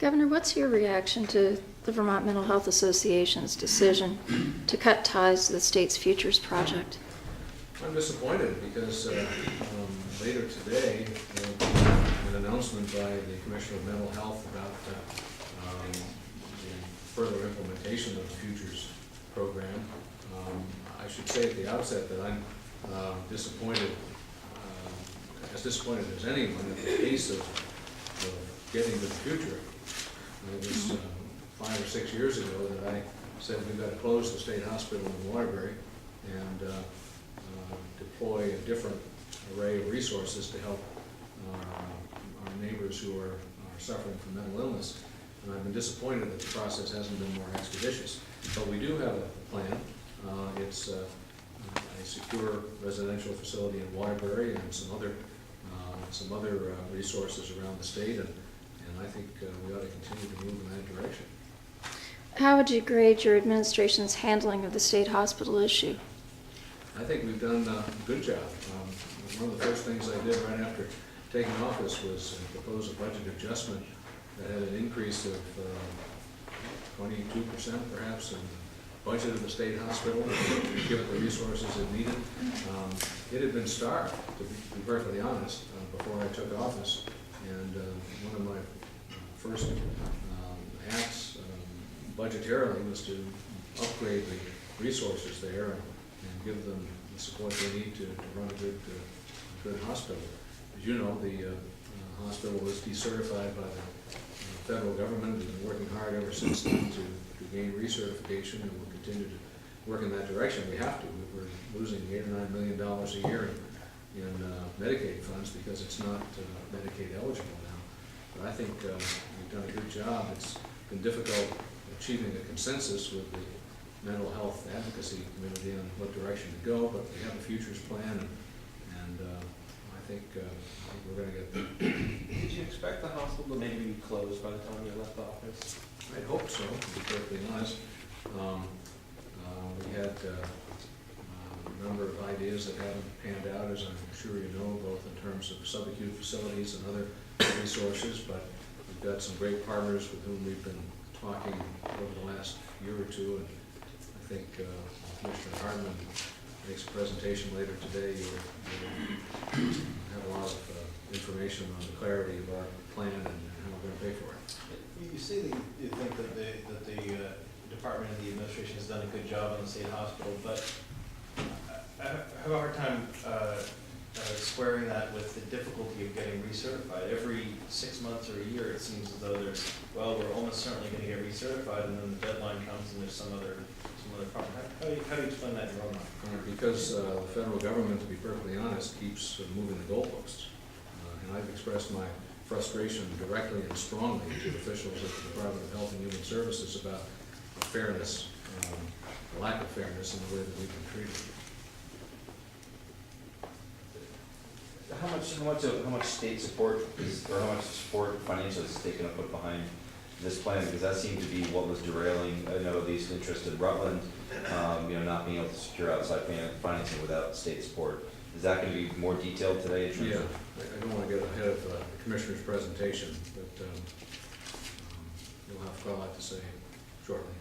Governor, what's your reaction to the Vermont Mental Health Association's decision to cut ties to the state's Futures Project? I'm disappointed because later today, there will be an announcement by the Commissioner of Mental Health about the further implementation of the Futures program. I should say at the outset that I'm disappointed, as disappointed as anyone at the pace of getting to the future. It was 5 or 6 years ago that I said we've got to close the state hospital in Waterbury and deploy a different array of resources to help our neighbors who are suffering from mental illness. And I've been disappointed that the process hasn't been more expeditious. But we do have a plan. It's a secure residential facility in Waterbury and some other resources around the state, and I think we ought to continue to move in that direction. How would you grade your administration's handling of the state hospital issue? I think we've done a good job. One of the first things I did right after taking office was propose a budget adjustment that had an increase of 22% perhaps in the budget of the state hospital, to give it the resources it needed. It had been starved, to be perfectly honest, before I took office, and one of my first acts budgetarily was to upgrade the resources there and give them the support they need to run a good hospital. As you know, the hospital was decertified by the federal government. We've been working hard ever since then to gain recertification, and we'll continue to work in that direction. We have to. We're losing $8 or $9 million a year in Medicaid funds because it's not Medicaid eligible now. But I think we've done a good job. It's been difficult achieving a consensus with the mental health advocacy community on what direction to go, but we have a futures plan, and I think we're going to get there. Did you expect the hospital to maybe be closed by the time you left office? I hope so, to be perfectly honest. We had a number of ideas that haven't panned out, as I'm sure you know, both in terms of subacute facilities and other resources, but we've got some great partners with whom we've been talking over the last year or two, and I think Commissioner Hardman makes a presentation later today. You'll have a lot of information on the clarity of our plan and how we're going to pay for it. You say that you think that the department and the administration has done a good job on the state hospital, but I have a hard time squaring that with the difficulty of getting recertified. Every 6 months or a year, it seems as though there's, well, we're almost certainly going to get recertified, and then the deadline comes and there's some other problem. How do you explain that in your own mind? Because the federal government, to be perfectly honest, keeps moving the goalposts. And I've expressed my frustration directly and strongly to officials at the Department of Health and Human Services about the fairness, the lack of fairness in the way that we've been treated. How much state support is, or how much support financially is the state going to put behind this plan? Because that seemed to be what was derailing, I know, at least interest in Rutland, not being able to secure outside financing without state support. Is that going to be more detailed today? In terms of I don't want to get ahead of the Commissioner's presentation, but you'll have quite a lot to say shortly.